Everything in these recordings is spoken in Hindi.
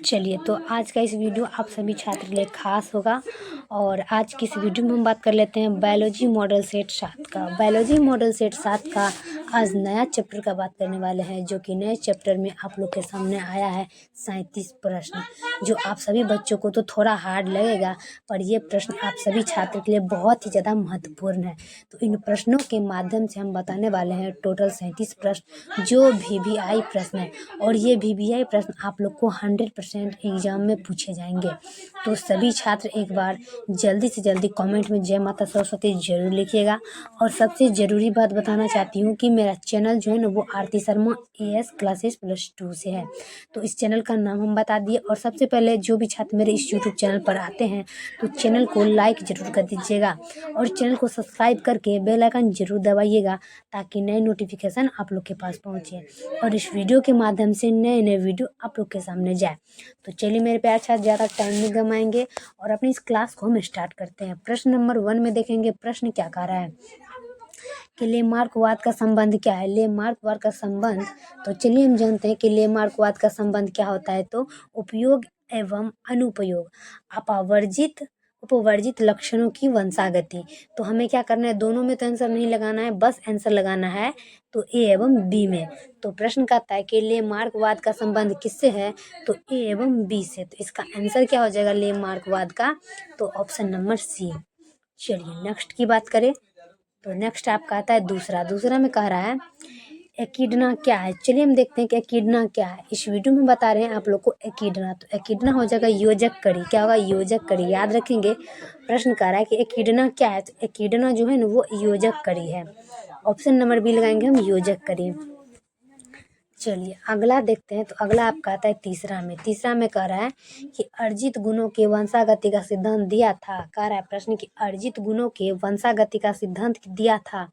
चलिए, तो आज का इस वीडियो आप सभी छात्र के लिए खास होगा। और आज की इस वीडियो में हम बात कर लेते हैं बायोलॉजी मॉडल सेट 7 का। बायोलॉजी मॉडल सेट 7 का आज नया चैप्टर का बात करने वाले हैं, जो कि नए चैप्टर में आप लोग के सामने आया है 37 प्रश्न, जो आप सभी बच्चों को तो थोड़ा हार्ड लगेगा, पर ये प्रश्न आप सभी छात्र के लिए बहुत ही ज़्यादा महत्वपूर्ण है। तो इन प्रश्नों के माध्यम से हम बताने वाले हैं टोटल 37 प्रश्न, जो VVI प्रश्न है। और ये VVI प्रश्न आप लोग को 100% एग्जाम में पूछे जाएंगे। तो सभी छात्र एक बार जल्दी से जल्दी कमेंट में जय माता सरस्वती जरूर लिखिएगा। और सबसे ज़रूरी बात बताना चाहती हूँ कि मेरा चैनल जो है ना वो आरती शर्मा AS क्लासेस +2 से है। तो इस चैनल का नाम हम बता दिए। और सबसे पहले जो भी छात्र मेरे इस यूट्यूब चैनल पर आते हैं तो चैनल को लाइक ज़रूर कर दीजिएगा और चैनल को सब्सक्राइब करके बेल आइकन जरूर दबाइएगा, ताकि नए नोटिफिकेशन आप लोग के पास पहुँचे और इस वीडियो के माध्यम से नए नए वीडियो आप लोग के सामने जाए। तो चलिए मेरे प्यारे छात्र, ज़्यादा टाइम नहीं गवाएंगे और अपनी इस क्लास को हम स्टार्ट करते हैं। प्रश्न नंबर 1 में देखेंगे प्रश्न क्या कह रहा है कि लेमार्कवाद का संबंध क्या है। लेमार्कवाद का संबंध, तो चलिए हम जानते हैं कि लेमार्कवाद का संबंध क्या होता है। तो उपयोग एवं अनुपयोग, अपवर्जित उपवर्जित लक्षणों की वंशागति। तो हमें क्या करना है, दोनों में तो आंसर नहीं लगाना है, बस आंसर लगाना है तो A एवं B में। तो प्रश्न कहता है कि लेमार्कवाद का संबंध किससे है, तो A एवं B से। तो इसका आंसर क्या हो जाएगा लेमार्कवाद का, तो ऑप्शन नंबर C। चलिए नेक्स्ट की बात करें तो नेक्स्ट आपका आता है दूसरा में कह रहा है एकिडना क्या है। चलिए हम देखते हैं कि एकिडना क्या है। इस वीडियो में बता रहे हैं आप लोग को एकिडना। तो एकिडना हो जाएगा योजक कड़ी। क्या होगा, योजक कड़ी। याद रखेंगे, प्रश्न कह रहा है कि एकिडना क्या है। तो एकिडना जो है ना वो योजक कड़ी है। ऑप्शन नंबर B लगाएंगे हम, योजक कड़ी। चलिए अगला देखते हैं। तो अगला आपका आता है तीसरा में कह रहा है कि अर्जित गुणों के वंशागति का सिद्धांत दिया था। कह रहा है प्रश्न कि अर्जित गुणों के वंशागति का सिद्धांत दिया था।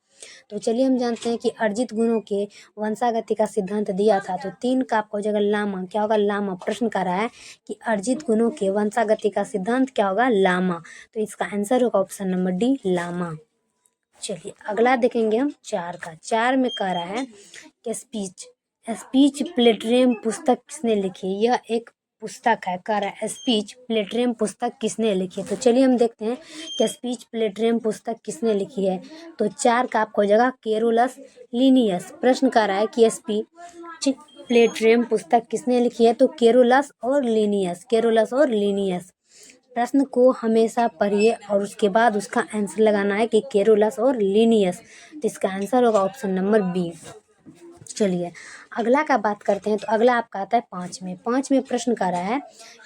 तो चलिए हम जानते हैं कि अर्जित गुणों के वंशागति का सिद्धांत दिया था। तो 3 का आपका हो जाएगा लामा। क्या होगा, लामा। प्रश्न कर रहा है कि अर्जित गुणों के वंशागति का सिद्धांत क्या होगा, लामा। तो इसका आंसर होगा ऑप्शन नंबर D, लामा। चलिए अगला देखेंगे हम 4 में कह रहा है कि स्पीच प्लेटरेम पुस्तक किसने लिखी। यह एक पुस्तक है। कह रहा है स्पीच प्लेटरेम पुस्तक किसने लिखी। तो चलिए हम देखते हैं कि स्पीच प्लेटरेम पुस्तक किसने लिखी है। तो 4 का आपको हो जाएगा केरोलस लीनियस। प्रश्न कर रहा है कि स्पीच प्लेटरेम पुस्तक किसने लिखी है, तो केरोलस और लीनियस। प्रश्न को हमेशा पढ़िए और उसके बाद उसका आंसर लगाना है कि केरोलस और लीनियस। तो इसका आंसर होगा ऑप्शन नंबर B। चलिए अगला का बात करते हैं। तो अगला आपका आता है 5 में प्रश्न कर रहा है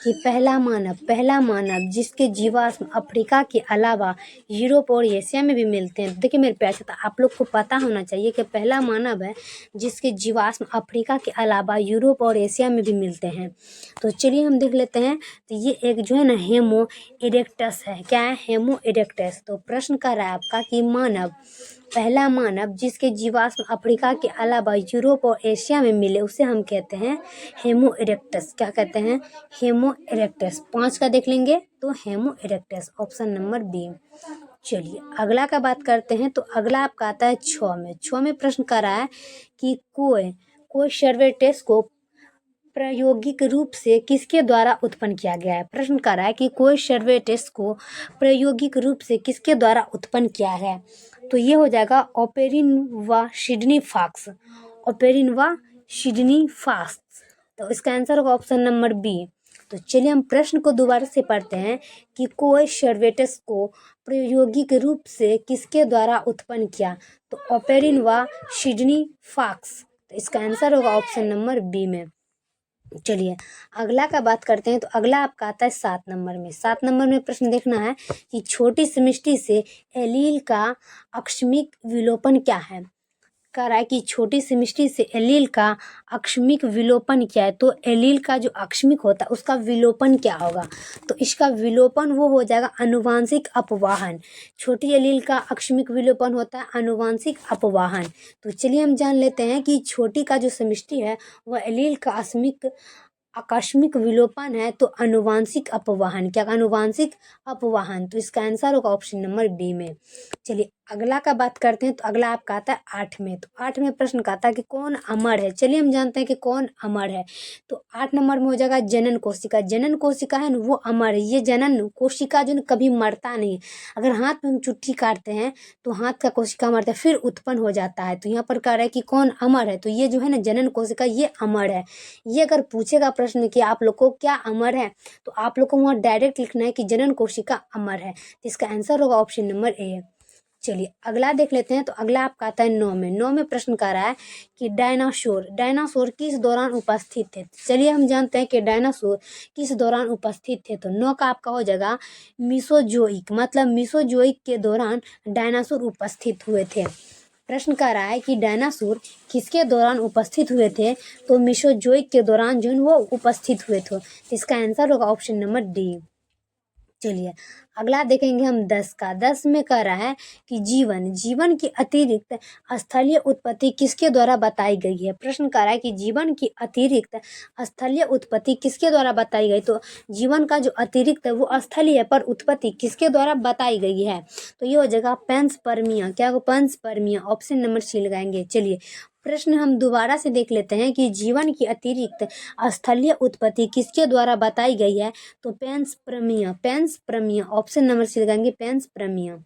कि पहला मानव जिसके जीवाश्म अफ्रीका के अलावा यूरोप और एशिया में भी मिलते हैं। देखिए मेरे प्यारे छात्र, आप लोग को पता होना चाहिए कि पहला मानव है जिसके जीवाश्म अफ्रीका के अलावा यूरोप और एशिया में भी मिलते हैं। तो चलिए हम देख लेते हैं। तो ये एक जो है ना हेमो इरेक्टस है। क्या है, हेमो इरेक्टस। तो प्रश्न कर रहा है आपका कि पहला मानव जिसके जीवाश्म अफ्रीका के अलावा यूरोप और एशिया में मिले उसे हम कहते हैं हेमो इरेक्टस। क्या कहते हैं, हेमो इरेक्टस। 5 का देख लेंगे तो haemo erectus, option number B। चलिए अगला का बात करते हैं। तो अगला आपका आता है 6 में प्रश्न कर रहा है कि कोई सर्वेटेस को प्रायोगिक रूप से किसके द्वारा उत्पन्न किया गया है। प्रश्न कर रहा है कि कोई सर्वेटेस को प्रायोगिक रूप से किसके द्वारा उत्पन्न किया है। तो ये हो जाएगा ओपेरिन व सिडनी फाक्स। तो इसका आंसर होगा ऑप्शन नंबर B। तो चलिए हम प्रश्न को दोबारा से पढ़ते हैं कि कोई सर्वेटेस को प्रायोगिक रूप से किसके द्वारा उत्पन्न किया। तो ओपेरिन व सिडनी फाक्स। तो इसका आंसर होगा ऑप्शन नंबर B में। चलिए अगला का बात करते हैं। तो अगला आपका आता है 7 नंबर में प्रश्न देखना है कि छोटी समष्टि से एलील का अक्षमिक विलोपन क्या है। कह रहा है कि छोटी समष्टि से एलील का अक्षमिक विलोपन क्या है। तो एलील का जो अक्षमिक होता है उसका विलोपन क्या होगा। तो इसका विलोपन वो हो जाएगा आनुवांशिक अपवाहन। छोटी एलील का अक्षमिक विलोपन होता है आनुवांशिक अपवाहन। तो चलिए हम जान लेते हैं कि छोटी का जो समष्टि है वह एलील का आकस्मिक विलोपन है। तो आनुवांशिक अपवाहन। क्या, आनुवांशिक अपवाहन। तो इसका आंसर होगा ऑप्शन नंबर B में। चलिए अगला का बात करते हैं तो अगला आपका आता है 8 में। तो 8 में प्रश्न का आता है कि कौन अमर है। चलिए हम जानते हैं कि कौन अमर है। तो 8 नंबर में हो जाएगा जनन कोशिका। जनन कोशिका है ना वो अमर है। ये जनन कोशिका जो है ना कभी मरता नहीं है। अगर हाथ में हम चुट्टी काटते हैं तो हाथ का कोशिका मरता है फिर उत्पन्न हो जाता है। तो यहाँ पर कह रहा है कि कौन अमर है, तो ये जो है ना जनन कोशिका ये अमर है। ये अगर पूछेगा प्रश्न कि आप लोग को क्या अमर है तो आप लोग को वहाँ डायरेक्ट लिखना है कि जनन कोशिका अमर है। तो इसका आंसर होगा ऑप्शन नंबर ए। चलिए अगला देख लेते हैं। तो अगला आपका आता है 9 में। 9 में प्रश्न कर रहा है कि डायनासोर किस दौरान उपस्थित थे। चलिए हम जानते हैं कि डायनासोर किस दौरान उपस्थित थे। तो 9 का आपका हो जाएगा मीसोजोइक, मतलब मीसोजोइक के दौरान डायनासोर उपस्थित हुए थे। प्रश्न कर रहा है कि डायनासोर किसके दौरान उपस्थित हुए थे, तो मीसोजोइक के दौरान जो है वो उपस्थित हुए थे। इसका आंसर होगा ऑप्शन नंबर डी। चलिए अगला देखेंगे हम 10 का। 10 में कह रहा है कि जीवन की अतिरिक्त स्थलीय उत्पत्ति किसके द्वारा बताई गई है। प्रश्न कर रहा है कि जीवन की अतिरिक्त स्थलीय उत्पत्ति किसके द्वारा बताई गई। तो जीवन का जो अतिरिक्त है वो स्थलीय है पर उत्पत्ति किसके द्वारा बताई गई है। तो ये हो जाएगा पेंसपर्मिया। क्या पेंसपर्मिया, ऑप्शन नंबर सी लगाएंगे। चलिए प्रश्न हम दोबारा से देख लेते हैं कि जीवन की अतिरिक्त स्थलीय उत्पत्ति किसके द्वारा बताई गई है। तो पेंसपर्मिया ऑप्शन नंबर सी लगाएंगे, पेंसपर्मिया।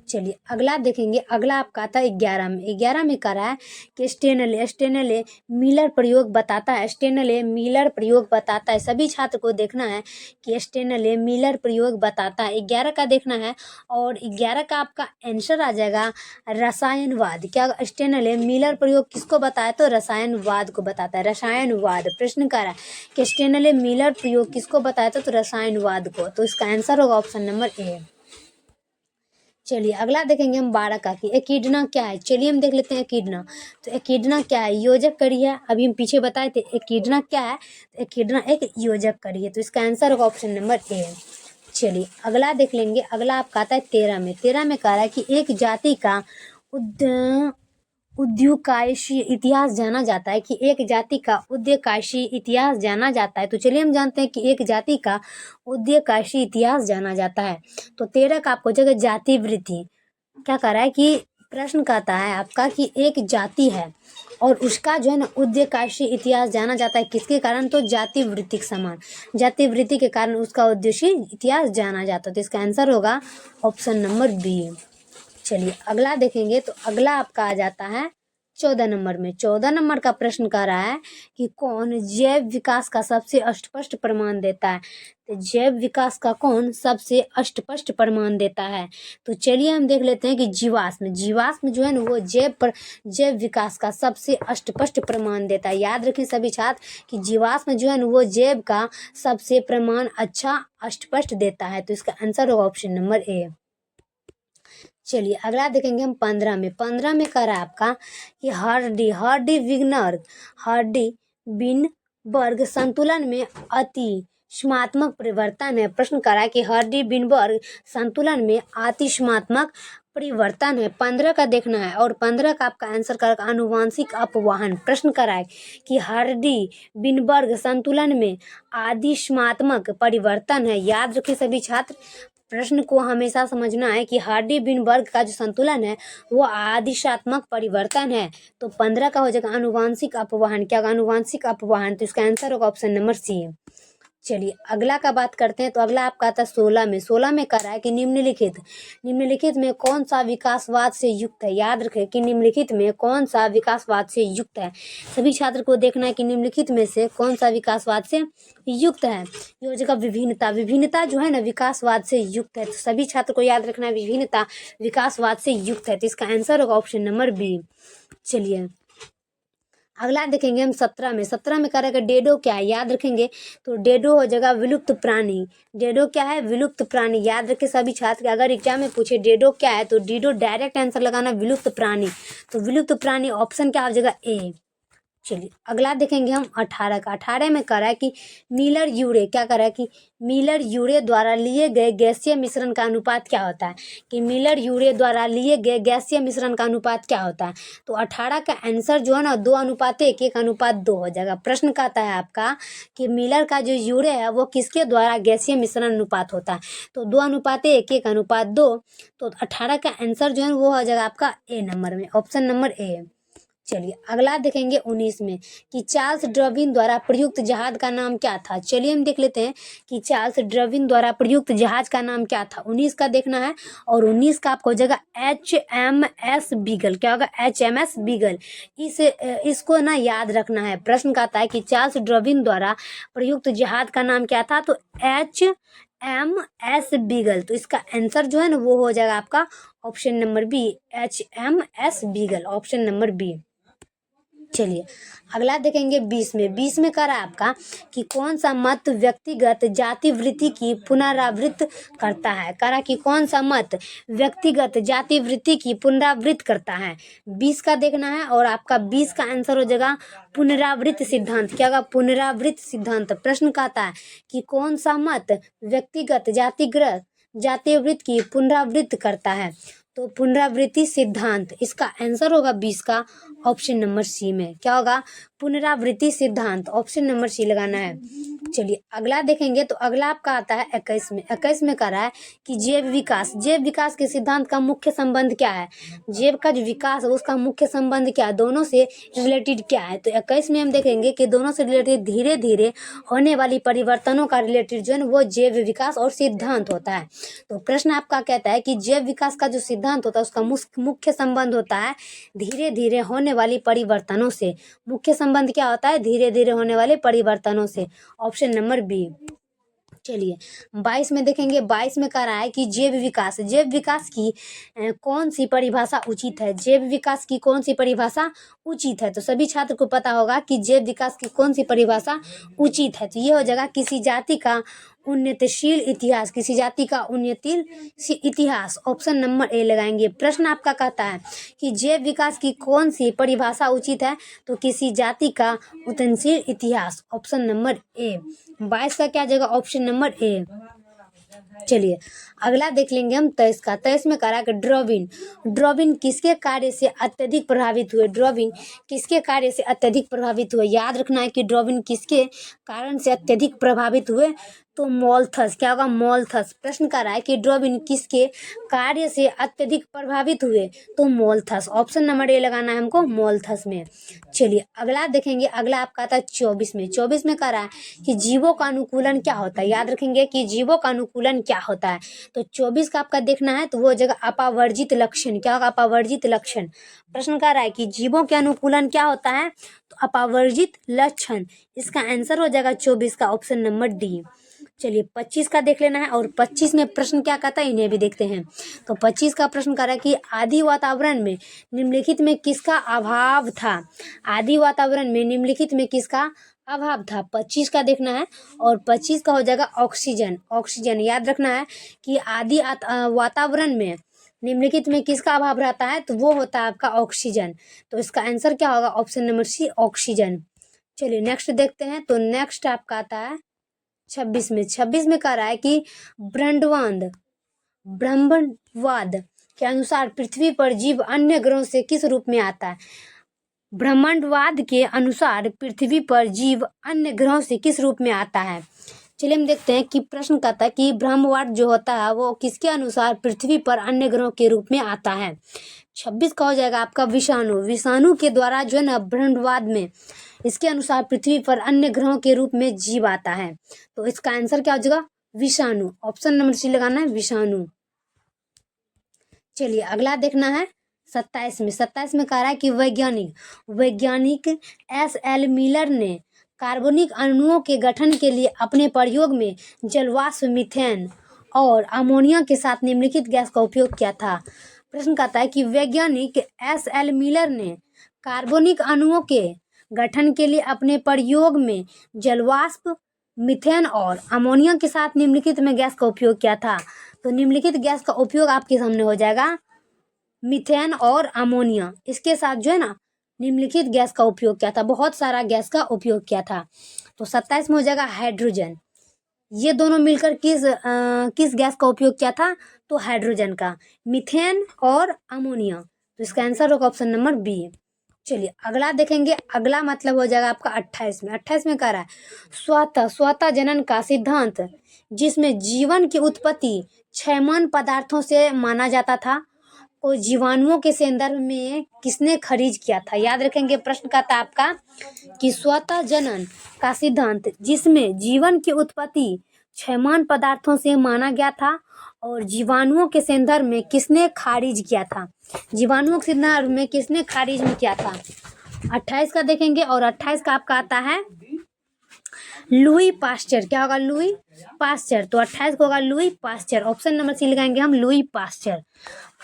चलिए अगला देखेंगे। अगला आपका आता है 11 में। 11 में कह रहा है कि स्टेनले मिलर प्रयोग बताता है। स्टेनले मिलर प्रयोग बताता है। सभी छात्र को देखना है कि स्टेनले मिलर प्रयोग बताता है। 11 का देखना है और 11 का आपका आंसर आ जाएगा रसायनवाद। क्या स्टेनले मिलर प्रयोग किसको बताया, तो रसायनवाद को बताता है। रसायनवाद प्रश्न कर रहा है कि स्टेनले मिलर प्रयोग किसको बताया था, तो रसायनवाद को। तो इसका आंसर होगा ऑप्शन नंबर ए। चलिए अगला देखेंगे हम 12 का कि एकिडना क्या है। चलिए हम देख लेते हैं एकिडना। तो एकिडना क्या है, योजक कड़ी है। अभी हम पीछे बताए थे एकिडना क्या है, तो एकिडना एक योजक कड़ी है। तो इसका आंसर होगा ऑप्शन नंबर ए। चलिए अगला देख लेंगे। अगला आपका आता है 13 में। 13 में कह रहा है कि एक जाति का उद्योकाशीय इतिहास जाना जाता है, कि एक जाति का उद्योकाशीय इतिहास जाना जाता है। तो चलिए हम जानते हैं कि एक जाति का उद्योकाशीय इतिहास जाना जाता है। तो 13 का आपको जगह जाति वृत्ति क्या कर रहा है कि प्रश्न कहता है आपका कि एक जाति है और उसका जो है ना उद्योकाशीय इतिहास जाना जाता है किसके कारण, तो जाति वृत्ति के समान। जाति वृत्ति के कारण उसका उद्देश्य इतिहास जाना जाता है। तो इसका आंसर होगा ऑप्शन नंबर बी। चलिए अगला देखेंगे। तो अगला आपका आ जाता है 14 नंबर में। 14 नंबर का प्रश्न कर रहा है कि कौन जैव विकास का सबसे स्पष्ट प्रमाण देता है। तो जैव विकास का कौन सबसे स्पष्ट प्रमाण देता है। तो चलिए हम देख लेते हैं कि जीवाश्म जो है ना वो जैव विकास का सबसे स्पष्ट प्रमाण देता है। याद रखें सभी छात्र कि जीवाश्म जो है ना वो जैव का सबसे प्रमाण अच्छा स्पष्ट देता है। तो इसका आंसर होगा ऑप्शन नंबर ए। चलिए अगला देखेंगे हम 15 में। 15 में कह रहा है आपका कि हर्डी बिनबर्ग संतुलन में अतिष्मात्मक परिवर्तन है। प्रश्न कर रहा है कि हर्डी बिनबर्ग संतुलन में अतिष्मात्मक परिवर्तन है। 15 का देखना है और 15 का आपका आंसर करेगा आनुवांशिक अपवाहन। प्रश्न कर रहा है कि हर्डी बिनबर्ग संतुलन में आदिष्मात्मक परिवर्तन है। याद रखिए सभी छात्र, प्रश्न को हमेशा समझना है कि हार्डी बिनबर्ग का जो संतुलन है वो आदिशात्मक परिवर्तन है। तो 15 का हो जाएगा आनुवांशिक अपवाहन। क्या आनुवांशिक अपवाहन, तो इसका आंसर होगा ऑप्शन नंबर सी। चलिए अगला का बात करते हैं। तो अगला आपका आता है 16 में। 16 में कह रहा है कि निम्नलिखित में कौन सा विकासवाद से युक्त है। याद रखें कि निम्नलिखित में कौन सा विकासवाद से युक्त है। सभी छात्र को देखना है कि निम्नलिखित में से कौन सा विकासवाद से युक्त है। ये हो जाएगा विभिन्नता जो है ना विकासवाद से युक्त है। तो सभी छात्र को याद रखना है विभिन्नता विकासवाद से युक्त है। तो इसका आंसर होगा ऑप्शन नंबर बी। चलिए अगला देखेंगे हम 17 में। 17 में कह रहा है कि डेडो क्या है। याद रखेंगे तो डेडो हो जाएगा विलुप्त प्राणी। डेडो क्या है, विलुप्त प्राणी। याद रखें सभी छात्र, अगर एग्जाम में पूछे डेडो क्या है तो डेडो डायरेक्ट आंसर लगाना विलुप्त प्राणी। तो विलुप्त प्राणी ऑप्शन क्या हो जाएगा ए। चलिए अगला देखेंगे हम 18 का। 18 में कह रहा है कि मिलर यूरे क्या कह रहा है कि मिलर यूरे द्वारा लिए गए गैसीय मिश्रण का अनुपात क्या होता है, कि मिलर यूरे द्वारा लिए गए गैसीय मिश्रण का अनुपात क्या होता है। तो 18 का आंसर जो है ना 2:1, 1:2 हो जाएगा। प्रश्न कहता है आपका कि मिलर का जो यूरे है वो किसके द्वारा गैसीय मिश्रण अनुपात होता है, तो 2:1, 1:2। तो 18 का आंसर जो है वो हो जाएगा आपका ए नंबर में, ऑप्शन नंबर ए। चलिए अगला देखेंगे 19 में कि चार्ल्स डार्विन द्वारा प्रयुक्त जहाज का नाम क्या था। चलिए हम देख लेते हैं कि चार्ल्स डार्विन द्वारा प्रयुक्त जहाज का नाम क्या था। 19 का देखना है और 19 का आपको हो जाएगा HMS बीगल। क्या होगा, HMS बीगल। इसको ना याद रखना है। प्रश्न कहता है कि चार्ल्स डार्विन द्वारा प्रयुक्त जहाज का नाम क्या था, तो HMS बीगल। तो इसका आंसर जो है ना वो हो जाएगा आपका option number B, HMS Beagle, option number B. चलिए अगला देखेंगे 20 में। 20 में कह रहा है आपका कि कौन सा मत व्यक्तिगत जाति वृत्ति की पुनरावृत्त करता है। कह रहा कि कौन सा मत व्यक्तिगत जाति वृत्ति की पुनरावृत्त करता है। 20 का देखना है और आपका 20 का आंसर हो जाएगा पुनरावृत्त सिद्धांत। क्या होगा, पुनरावृत्त सिद्धांत। प्रश्न कहता है कि कौन सा मत व्यक्तिगत जातीय वृत्ति की पुनरावृत्त करता है, तो पुनरावृत्ति सिद्धांत। इसका आंसर होगा 20 का ऑप्शन नंबर सी में। क्या होगा, पुनरावृत्ति सिद्धांत, ऑप्शन नंबर सी लगाना है। चलिए अगला देखेंगे तो अगला आपका आता है 21 में। 21 में कह रहा है कि जैव विकास के सिद्धांत का मुख्य संबंध क्या है। जैव का जो विकास है उसका मुख्य संबंध क्या है, दोनों से रिलेटेड क्या है। तो 21 में हम देखेंगे कि दोनों से रिलेटेड धीरे धीरे होने वाली परिवर्तनों का रिलेटेड जो है वो जैव विकास और सिद्धांत होता है। तो प्रश्न आपका कहता है कि जैव विकास का जो सिद्धांत होता है उसका मुख्य संबंध होता है धीरे धीरे होने वाली परिवर्तनों से। मुख्य संबंध क्या होता है, धीरे धीरे होने वाले परिवर्तनों से, ऑप्शन नंबर बी। चलिए 22 में देखेंगे। 22 में कह रहा है कि जैव विकास की कौन सी परिभाषा उचित है। जैव विकास की कौन सी परिभाषा उचित है, तो सभी छात्र को पता होगा कि जैव विकास की कौन सी परिभाषा उचित है। तो ये हो जाएगा किसी जाति का उन्नतिशील इतिहास, किसी जाति का उन्नतिशील इतिहास, ऑप्शन नंबर ए लगाएंगे। प्रश्न आपका कहता है कि जैव विकास की कौन सी परिभाषा उचित है, तो किसी जाति का उन्नतिशील इतिहास, ऑप्शन नंबर ए। 22 का क्या जगह, ऑप्शन नंबर ए। चलिए अगला देख लेंगे हम 23 का। 23 में कह रहा है कि ड्रॉबिन किसके कार्य से अत्यधिक प्रभावित हुए। ड्रॉबिन किसके कार्य से अत्यधिक प्रभावित हुए, याद रखना है कि ड्रॉबिन किसके कारण से अत्यधिक प्रभावित हुए, तो मोल्थस। क्या होगा, मोल्थस। प्रश्न कर रहा है कि ड्रॉबिन किसके कार्य से अत्यधिक प्रभावित हुए, तो मोल्थस, ऑप्शन नंबर ए लगाना है हमको, मोल्थस में। चलिए अगला देखेंगे। अगला आपका आता है 24 में। 24 में कह रहा है कि जीवों का अनुकूलन क्या होता है। याद रखेंगे कि जीवों का अनुकूलन क्या होता है। तो 24 का आपका देखना है तो वो जगह अपावर्जित लक्षण। क्या होगा, अपावर्जित लक्षण। प्रश्न कर रहा है कि जीवों के अनुकूलन क्या होता है, तो अपावर्जित लक्षण। इसका आंसर हो जाएगा 24 का ऑप्शन नंबर डी। चलिए 25 का देख लेना है और 25 में प्रश्न क्या कहता है इन्हें भी देखते हैं। तो 25 का प्रश्न कर रहा है कि आदि वातावरण में निम्नलिखित में किसका अभाव था। आदि वातावरण में निम्नलिखित में किसका अभाव था, 25 का देखना है और 25 का हो जाएगा ऑक्सीजन। याद रखना है कि आदि वातावरण में निम्नलिखित में किसका अभाव रहता है, तो वो होता है आपका ऑक्सीजन। तो इसका आंसर क्या होगा, ऑप्शन नंबर सी, ऑक्सीजन। चलिए नेक्स्ट देखते हैं। तो नेक्स्ट आपका आता है 26 में। 26 में कह रहा है कि ब्रह्मांडवाद के अनुसार पृथ्वी पर जीव अन्य ग्रहों से किस रूप में आता है। ब्रह्मांडवाद के अनुसार पृथ्वी पर जीव अन्य ग्रहों से किस रूप में आता है। चलिए हम देखते हैं कि प्रश्न कहता है कि ब्रह्मांड जो होता है वो किसके अनुसार पृथ्वी पर अन्य ग्रहों के रूप में आता है। 26 का हो जाएगा आपका विषाणु के द्वारा जो है ना ब्रह्मांडवाद में इसके अनुसार पृथ्वी पर अन्य ग्रहों के रूप में जीव आता है। तो इसका आंसर क्या हो जाएगा, विषाणु, ऑप्शन नंबर सी लगाना है, विषाणु। चलिए अगला देखना है 27 में। 27 में कह रहा है कि वैज्ञानिक SL मिलर ने कार्बनिक अणुओं के गठन के लिए अपने प्रयोग में जलवाष्प, मीथेन और अमोनिया के साथ निम्नलिखित गैस का उपयोग किया था। प्रश्न कहता है कि वैज्ञानिक SL मिलर ने कार्बनिक अणुओं के गठन के लिए अपने प्रयोग में जलवाष्प, मीथेन और अमोनिया के साथ निम्नलिखित में गैस का उपयोग किया था। तो निम्नलिखित गैस का उपयोग आपके सामने हो जाएगा मीथेन और अमोनिया, इसके साथ जो है ना निम्नलिखित गैस का उपयोग किया था, बहुत सारा गैस का उपयोग किया था। तो 27 में हो जाएगा हाइड्रोजन। ये दोनों मिलकर किस गैस का उपयोग किया था, तो हाइड्रोजन का, मीथेन और अमोनिया। तो इसका आंसर होगा ऑप्शन नंबर बी। चलिए अगला देखेंगे, अगला मतलब हो जाएगा आपका 28 में। 28 में कह रहा है स्वतः जनन का सिद्धांत, जिसमें जीवन की उत्पत्ति क्षयमान पदार्थों से माना जाता था, को जीवाणुओं के संदर्भ में किसने खरीज किया था। याद रखेंगे, प्रश्न का था आपका कि स्वतः जनन का सिद्धांत, जिसमें जीवन की उत्पत्ति क्षयमान पदार्थों से माना गया था, और जीवाणुओं के संदर्भ में किसने खारिज किया था। जीवाणुओं के संदर्भ में किसने खारिज में किया था। 28 का देखेंगे, और 28 का आपका आता है लुई पास्चर। क्या होगा, लुई पास्चर। तो 28 को होगा Louis Pasteur. Option number C लगाएंगे हम, लुई पास्चर।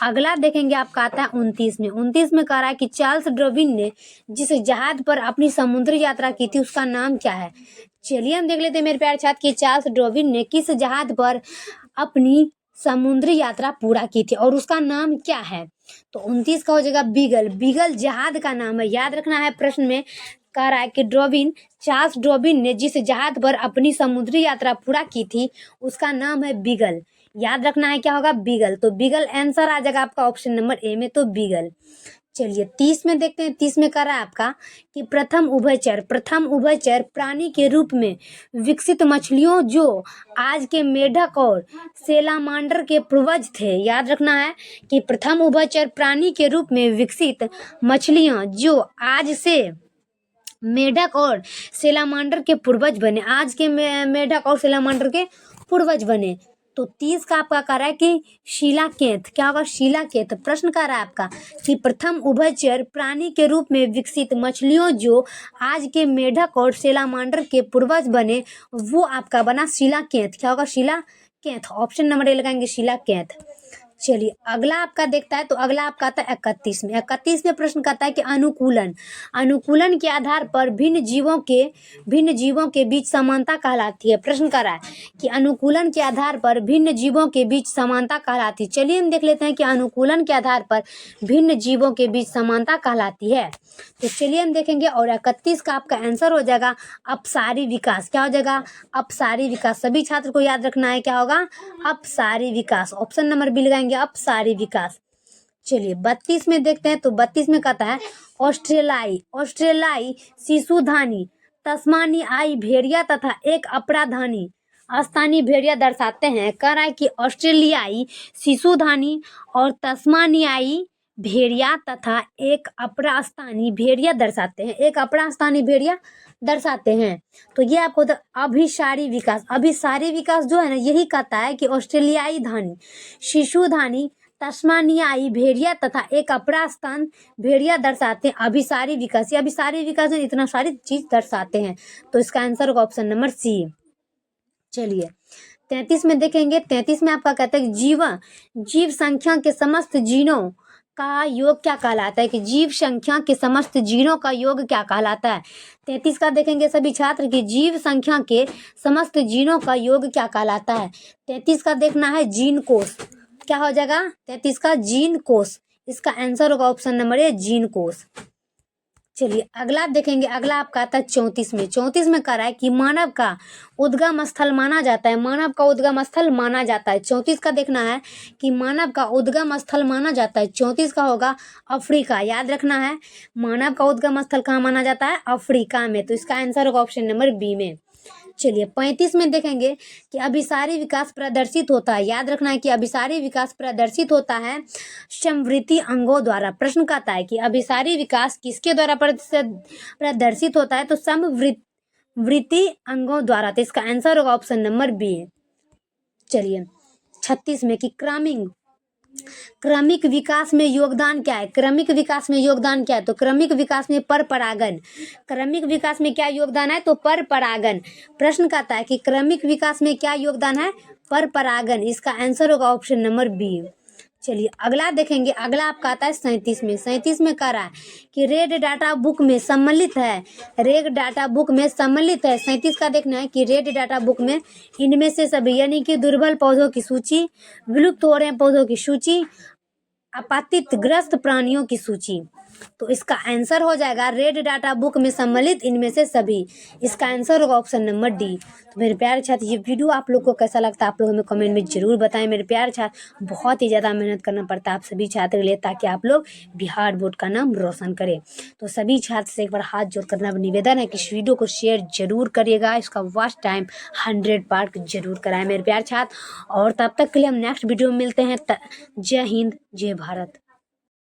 अगला देखेंगे आपका आता है 29 में। 29 में कह रहा है कि चार्ल्स डार्विन ने जिस जहाज पर अपनी समुद्री यात्रा की थी, उसका नाम क्या है। चलिए हम देख लेते हैं मेरे प्यारे छात्र कि चार्ल्स डार्विन ने किस जहाज पर अपनी समुद्री यात्रा पूरा की थी और उसका नाम क्या है। तो 29 का हो जाएगा बीगल। बीगल जहाज का नाम है, याद रखना है। प्रश्न में कह रहा है कि चार्ल्स डार्विन ने जिस जहाज पर अपनी समुद्री यात्रा पूरा की थी, उसका नाम है बीगल। याद रखना है क्या होगा, बीगल। तो बीगल आंसर आ जाएगा आपका ऑप्शन नंबर ए में, तो बीगल। चलिए 30 में देखते हैं। 30 में कह रहा है आपका कि प्रथम उभयचर प्राणी के रूप में विकसित मछलियों जो आज के मेढक और सेलामांडर के पूर्वज थे। याद रखना है कि प्रथम उभयचर प्राणी के रूप में विकसित मछलियां जो आज से मेढक और सेलामांडर के पूर्वज बने, आज के मेढक और सेलामांडर के पूर्वज बने। तो 30 का आपका कह रहा है कि शीलाकेंथ। क्या होगा, शीलाकेंथ। प्रश्न कह रहा है आपका कि प्रथम उभयचर प्राणी के रूप में विकसित मछलियों जो आज के मेढक और सेलामांडर के पूर्वज बने, वो आपका बना शीलाकेंथ। क्या होगा, शीलाकेंथ। ऑप्शन नंबर ए लगाएंगे, शीलाकेंथ। चलिए अगला आपका देखता है, तो अगला आपका आता है 31 में। 31 में प्रश्न कहता है कि अनुकूलन के आधार पर भिन्न जीवों के बीच समानता कहलाती है। प्रश्न कर रहा है कि अनुकूलन के आधार पर भिन्न जीवों के बीच समानता कहलाती है। चलिए हम देख लेते हैं कि अनुकूलन के आधार पर भिन्न जीवों के बीच समानता कहलाती है। तो चलिए हम देखेंगे, और 31 का आपका आंसर हो जाएगा अपसारी विकास। क्या हो जाएगा, अपसारी विकास। सभी छात्र को याद रखना है, क्या होगा, अपसारी विकास। ऑप्शन नंबर बी लगाएंगे, अपसारी विकास। चलिए 32 में देखते हैं। तो 32 में कहता है ऑस्ट्रेलियाई शिशुधानी, तस्मानियाई भेड़िया तथा एक अपराधानी स्थानीय भेड़िया दर्शाते हैं। कह रहा है कि ऑस्ट्रेलियाई शिशुधानी और तस्मानियाई भेड़िया तथा एक अपरास्थानी भेड़िया दर्शाते हैं। एक अपरास्थानी भेड़िया दर्शाते हैं। तो ये आपको अभिसारी विकास जो है ना, यही कहता है कि ऑस्ट्रेलियाई धानी, शिशुधानी, तस्मानियाई भेड़िया तथा एक अपरास्थान भेड़िया दर्शाते हैं अभिसारी विकास। ये अभिसारी विकास में इतना सारी चीज दर्शाते हैं। तो इसका आंसर होगा ऑप्शन नंबर सी। चलिए 33 में देखेंगे। 33 में आपका कहता है कि जीव संख्या के समस्त जीनों का योग क्या कहलाता है, कि जीव संख्या के समस्त जीनों का योग क्या कहलाता है। 33 का देखेंगे सभी छात्र कि जीव संख्या के समस्त जीनों का योग क्या कहलाता है। 33 का देखना है जीन कोष। क्या हो जाएगा, 33 का जीन कोष। इसका आंसर होगा ऑप्शन नंबर ए, जीन कोष। चलिए अगला देखेंगे। अगला आपका आता है 34 में। 34 में कह रहा है कि मानव का उद्गम स्थल माना जाता है। 34 का देखना है कि मानव का उद्गम स्थल माना जाता है। 34 का होगा अफ्रीका। याद रखना है, मानव का उद्गम स्थल कहाँ माना जाता है, अफ्रीका में। तो इसका आंसर होगा ऑप्शन नंबर बी में। चलिए 35 में देखेंगे कि अभिसारी विकास प्रदर्शित होता है। याद रखना है कि अभिसारी विकास प्रदर्शित होता है समवृत्ति अंगों द्वारा। प्रश्न कहता है कि अभिसारी विकास किसके द्वारा प्रदर्शित होता है, तो समवृत्ति अंगों द्वारा। तो इसका आंसर होगा ऑप्शन नंबर बी। चलिए 36 में कि क्रमिक विकास में योगदान क्या है। तो क्रमिक विकास में पर परागन। क्रमिक विकास में क्या योगदान है, तो पर परागन। प्रश्न कहता है कि क्रमिक विकास में क्या योगदान है, पर परागन। इसका आंसर होगा ऑप्शन नंबर बी। चलिए अगला देखेंगे। अगला आपका आता है 37 में। 37 में कह रहा है कि रेड डाटा बुक में सम्मिलित है। 37 का देखना है कि रेड डाटा बुक में इनमें से सभी, यानी कि दुर्बल पौधों की सूची, विलुप्त हो रहे पौधों की सूची, आपातित ग्रस्त प्राणियों की सूची। तो इसका आंसर हो जाएगा रेड डाटा बुक में सम्मिलित इनमें से सभी। इसका आंसर होगा ऑप्शन नंबर डी। तो मेरे प्यारे छात्र, ये वीडियो आप लोग को कैसा लगता है आप लोग हमें कमेंट में जरूर बताएं। मेरे प्यारे छात्र, बहुत ही ज़्यादा मेहनत करना पड़ता है आप सभी छात्र के लिए, ताकि आप लोग बिहार बोर्ड का नाम रोशन करें। तो सभी छात्र से एक बार हाथ जोड़ करना निवेदन है कि इस वीडियो को शेयर जरूर करिएगा। इसका वॉच टाइम 100 पार्ट जरूर कराएं मेरे प्यारे छात्र। और तब तक के लिए हम नेक्स्ट वीडियो में मिलते हैं। जय हिंद, जय भारत।